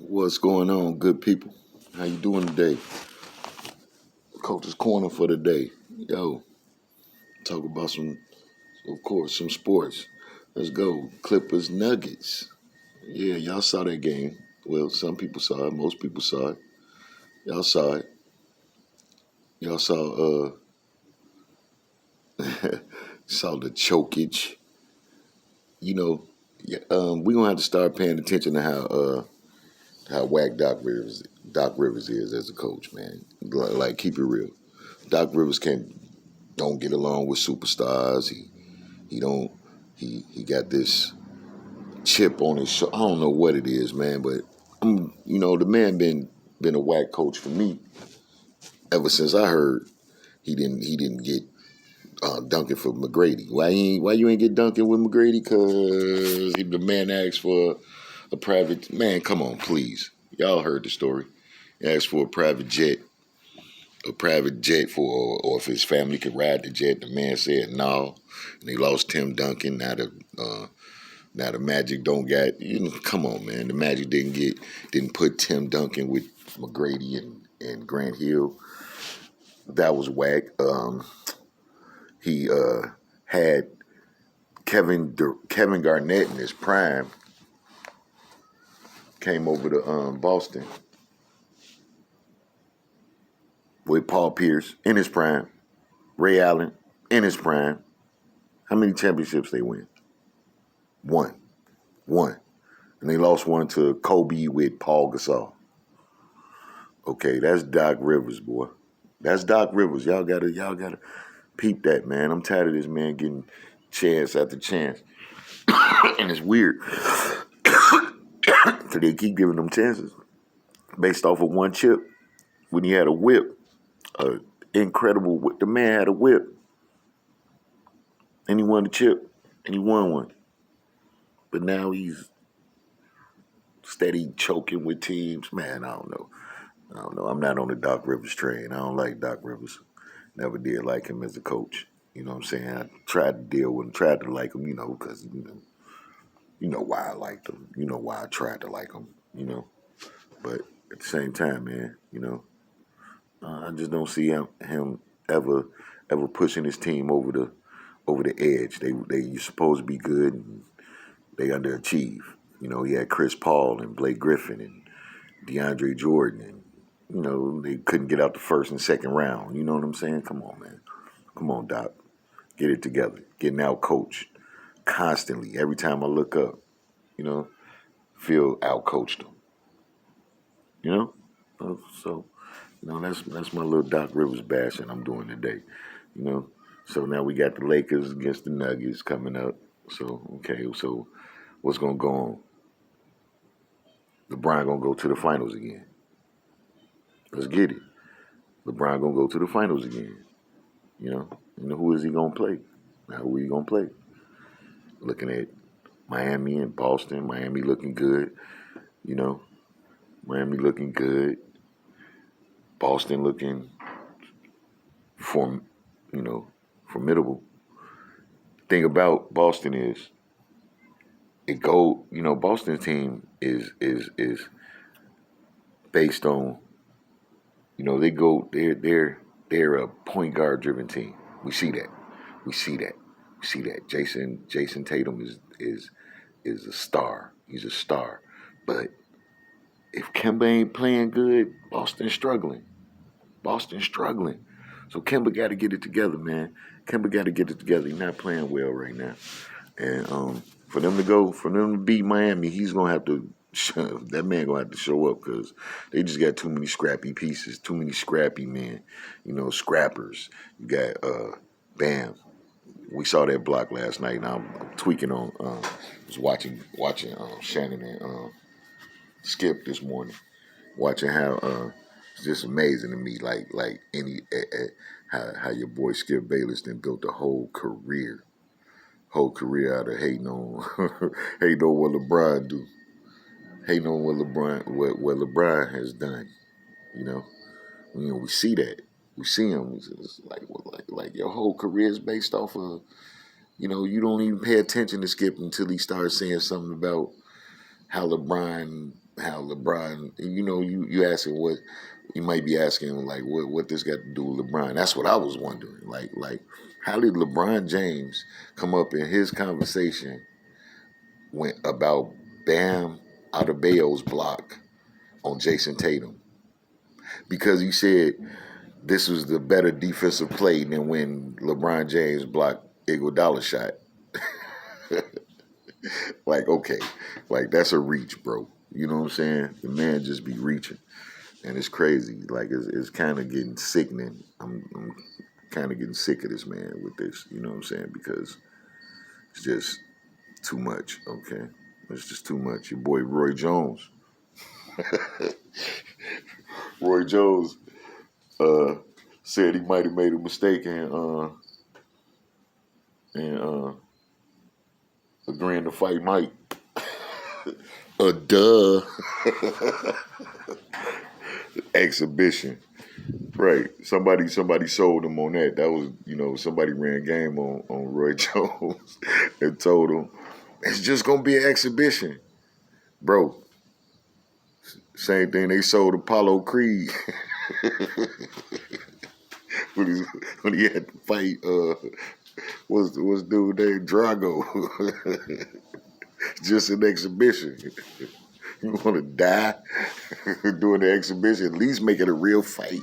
What's going on, good people? How you doing today? Coach's Corner for the day. Yo, talk about some sports. Let's go. Clippers Nuggets. Yeah, y'all saw that game. Well, some people saw it. Most people saw it. Y'all saw it. Y'all saw the chokage. You know, yeah, we gonna have to start paying attention to how whack Doc Rivers is as a coach, man. Like keep it real. Doc Rivers don't get along with superstars. He don't he got this chip on his shoulder. I don't know what it is, man, but the man been a whack coach for me ever since I heard he didn't get Duncan for McGrady. Why you ain't get Duncan with McGrady? Cause the man asked for a private man. Come on, please. Y'all heard the story. He asked for a private jet or if his family could ride the jet. The man said no, and they lost Tim Duncan. Now the Magic don't got come on, man. The Magic didn't put Tim Duncan with McGrady and Grant Hill. That was whack. He had Kevin Garnett in his prime. Came over to Boston with Paul Pierce in his prime. Ray Allen in his prime. How many championships they win? One. And they lost one to Kobe with Paul Gasol. Okay, that's Doc Rivers, boy. That's Doc Rivers. Y'all gotta peep that, man. I'm tired of this man getting chance after chance. And it's weird. So they keep giving them chances based off of one chip. When he had a whip, incredible whip. The man had a whip. And he won the chip. And he won one. But now he's steady choking with teams. Man, I don't know. I'm not on the Doc Rivers train. I don't like Doc Rivers. Never did like him as a coach. You know what I'm saying? I tried to deal with him, tried to like him, because you know why I liked him. You know why I tried to like him, But at the same time, man, I just don't see him ever pushing his team over the edge. You're supposed to be good and they underachieve. He had Chris Paul and Blake Griffin and DeAndre Jordan and they couldn't get out the first and second round. You know what I'm saying? Come on, man. Come on, Doc. Get it together. Getting out coached constantly. Every time I look up, feel out coached them. So that's my little Doc Rivers bashing I'm doing today. So now we got the Lakers against the Nuggets coming up. So what's gonna go on? LeBron gonna go to the finals again. Let's get it. LeBron gonna go to the finals again. Who is he gonna play? Now who are you gonna play? Looking at Miami and Boston. Miami looking good. Miami looking good. Boston looking formidable. Thing about Boston is Boston's team is based on, they're a point guard driven team. We see that. Jason Tatum is a star. He's a star. But if Kemba ain't playing good, Boston's struggling. So Kemba got to get it together, man. Kemba got to get it together. He's not playing well right now. And for them to beat Miami, he's gonna have to. That man gonna have to show up because they just got too many scrappy pieces, too many scrappy men. Scrappers. You got Bam. We saw that block last night. And I'm tweaking on. Was watching Shannon and Skip this morning, watching how it's just amazing to me. Like how your boy Skip Bayless then built a whole career out of hating on what LeBron do, hating on what LeBron has done. We see that. We see him. It's like your whole career is based off of, you don't even pay attention to Skip until he starts saying something about how LeBron how LeBron, you asking what you might be asking like what this got to do with LeBron. That's what I was wondering. Like how did LeBron James come up in his conversation went about Bam Adebayo's block on Jason Tatum? Because he said this was the better defensive play than when LeBron James blocked Iguodala shot. Like, okay, like that's a reach, bro. You know what I'm saying? The man just be reaching, and it's crazy. Like it's kind of getting sickening. I'm kind of getting sick of this man with this. You know what I'm saying? Because it's just too much. Okay, it's just too much. Your boy Roy Jones. Roy Jones said he might have made a mistake in agreeing to fight Mike. Duh. Exhibition. Right. Somebody sold him on that. That was, somebody ran game on Roy Jones and told him, it's just going to be an exhibition. Bro, same thing they sold Apollo Creed when he had to fight, what's dude named Drago. Just an exhibition. You want to die during the exhibition? At least make it a real fight.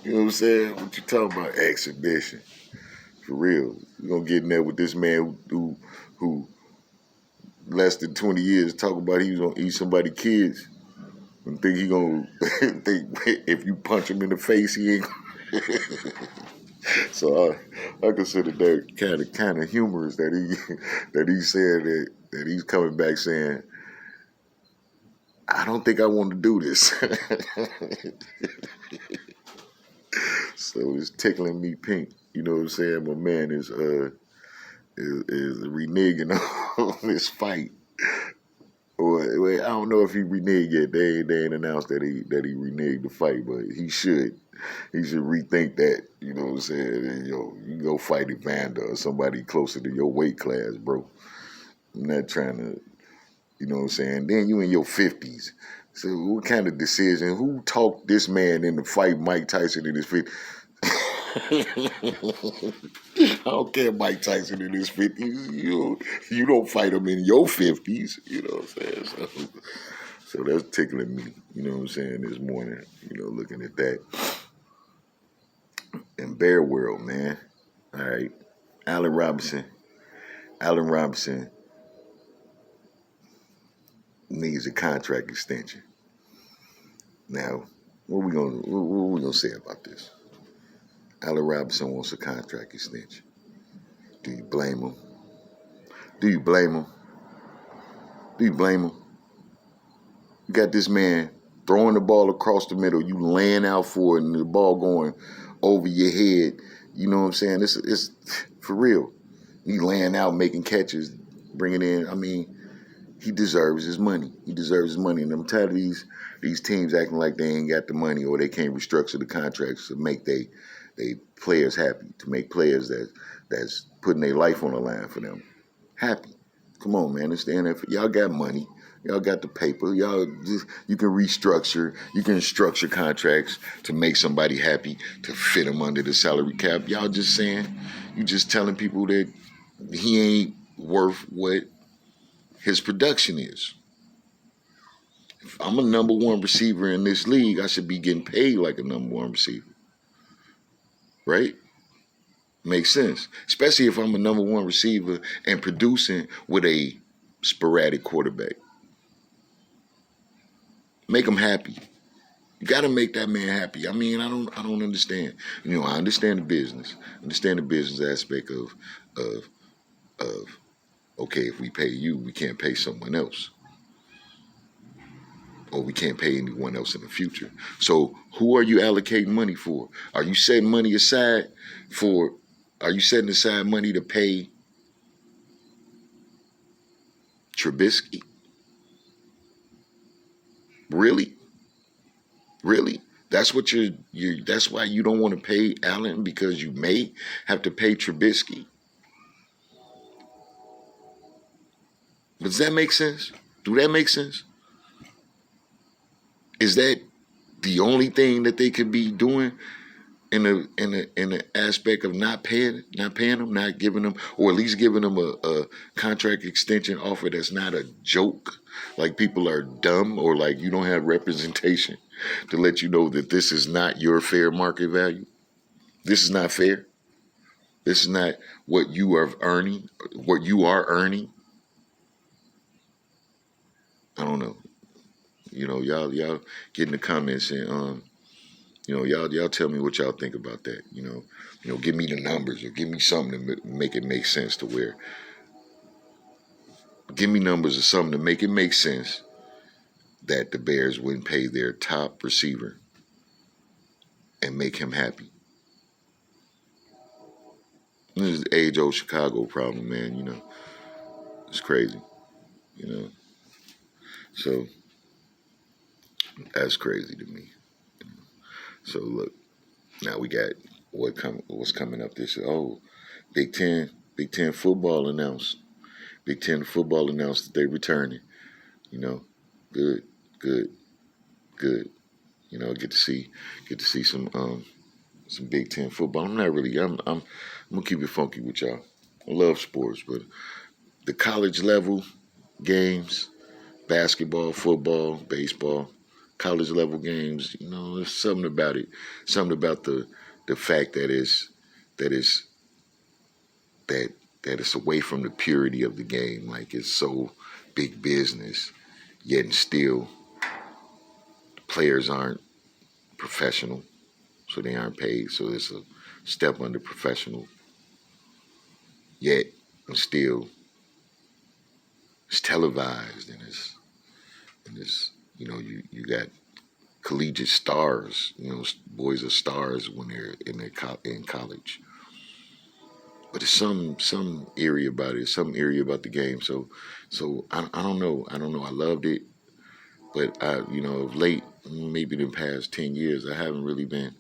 You know what I'm saying? What you talking about? Exhibition. For real. You're going to get in there with this man who less than 20 years talk about he was going to eat somebody's kids and think he going to think if you punch him in the face, he ain't So I consider that kind of humorous that he said that he's coming back saying, I don't think I want to do this. So it's tickling me pink. You know what I'm saying? My man is reneging on this fight. Or I don't know if he reneged yet. They ain't announced that he reneged the fight, but he should. He should rethink that. You know what I'm saying? And, you can go fight Evander or somebody closer to your weight class, bro. I'm not trying to, you know what I'm saying? Then you in your 50s. So what kind of decision? Who talked this man into fight Mike Tyson in his 50s? I don't care Mike Tyson in his 50s. You don't fight him in your 50s. You know what I'm saying? So that's tickling me. You know what I'm saying? This morning, looking at that. In Bear World, man. All right. Allen Robinson needs a contract extension. Now, what we gonna say about this? Allen Robinson wants a contract extension. Do you blame him? Do you blame him? Do you blame him? You got this man throwing the ball across the middle, you laying out for it, and the ball going over your head. You know what I'm saying? It's for real. He laying out, making catches, bringing in. I mean, he deserves his money. He deserves his money. And I'm tired of these teams acting like they ain't got the money or they can't restructure the contracts to make they players happy, to make players that's putting their life on the line for them happy. Come on, man. It's the NFL. Y'all got money. Y'all got the paper. You can restructure. You can structure contracts to make somebody happy, to fit them under the salary cap. Y'all just saying, you just telling people that he ain't worth what his production is. If I'm a number one receiver in this league, I should be getting paid like a number one receiver. Right? Makes sense. Especially if I'm a number one receiver and producing with a sporadic quarterback. Make him happy. You got to make that man happy. I mean, I don't understand. I understand the business. Understand the business aspect of okay, if we pay you, we can't pay someone else. Or we can't pay anyone else in the future. So who are you allocating money for? Are you setting money aside money to pay Trubisky? Really? Really? That's what that's why you don't want to pay Allen, because you may have to pay Trubisky. Does that make sense? Do that make sense? Is that the only thing that they could be doing in the aspect of not paying them, not giving them, or at least giving them a contract extension offer that's not a joke? Like people are dumb, or like you don't have representation to let you know that this is not your fair market value. This is not fair. This is not what you are earning. What you are earning. I don't know. Y'all get in the comments and y'all tell me what y'all think about that. Give me the numbers or give me something to make it make sense to where. Give me numbers or something to make it make sense that the Bears wouldn't pay their top receiver and make him happy. This is the age-old Chicago problem, man. It's crazy. You know, so that's crazy to me. So look, now we got what's coming up this year. Oh, Big Ten football announced. Big Ten football announced that they're returning. You know, good, good, good. Get to see some Big Ten football. I'm not really. I'm gonna keep it funky with y'all. I love sports, but the college level games, basketball, football, baseball, college level games. There's something about it. Something about the fact that it's that that it's away from the purity of the game. Like it's so big business, yet and still players aren't professional, so they aren't paid. So it's a step under professional. Yet and still it's televised and it's you got collegiate stars. Boys are stars when they're in college. But it's some area about it, some area about the game. So I don't know. I don't know. I loved it, but of late, maybe the past 10 years, I haven't really been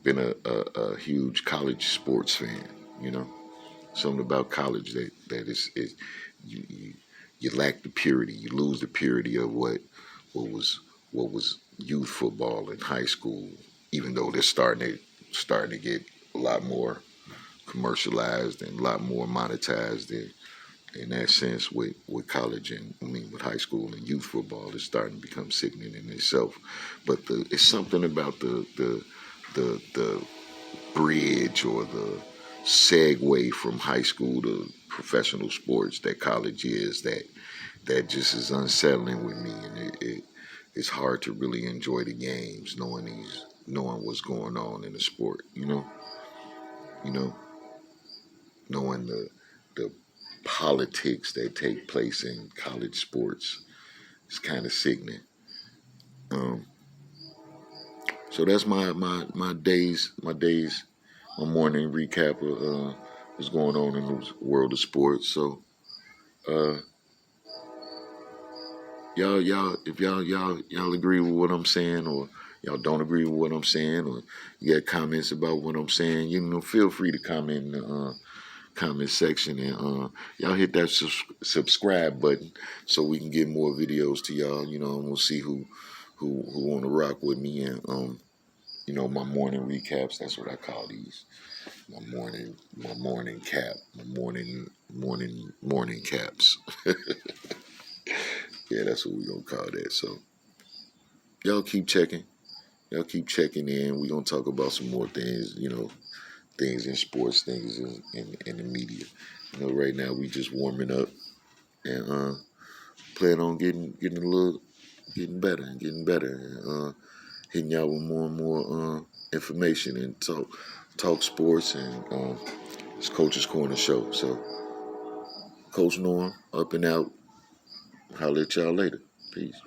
a huge college sports fan. You know, something about college that is you you lack the purity. You lose the purity of what was what was youth football in high school. Even though they're starting to get a lot more commercialized and a lot more monetized in that sense with college and with high school and youth football. It's starting to become sickening in itself. But it's something about the bridge or the segue from high school to professional sports that college is that just is unsettling with me, and it's hard to really enjoy the games knowing what's going on in the sport. You know, knowing the politics that take place in college sports is kind of sickening. Um, so that's my morning recap of what's going on in the world of sports. So uh, if y'all agree with what I'm saying, or y'all don't agree with what I'm saying, or you got comments about what I'm saying, feel free to comment in the comment section, and y'all hit that subscribe button so we can get more videos to y'all. And we'll see who want to rock with me, and my morning recaps. That's what I call these. My morning cap, my morning caps. Yeah, that's what we gonna call that. So y'all keep checking. Y'all keep checking in. We gonna talk about some more things. Things in sports, things in the media. Right now we just warming up and plan on getting better and getting better, and hitting y'all with more and more information and talk sports, and it's Coach's Corner Show. So Coach Norm, up and out. Holler at y'all later. Peace.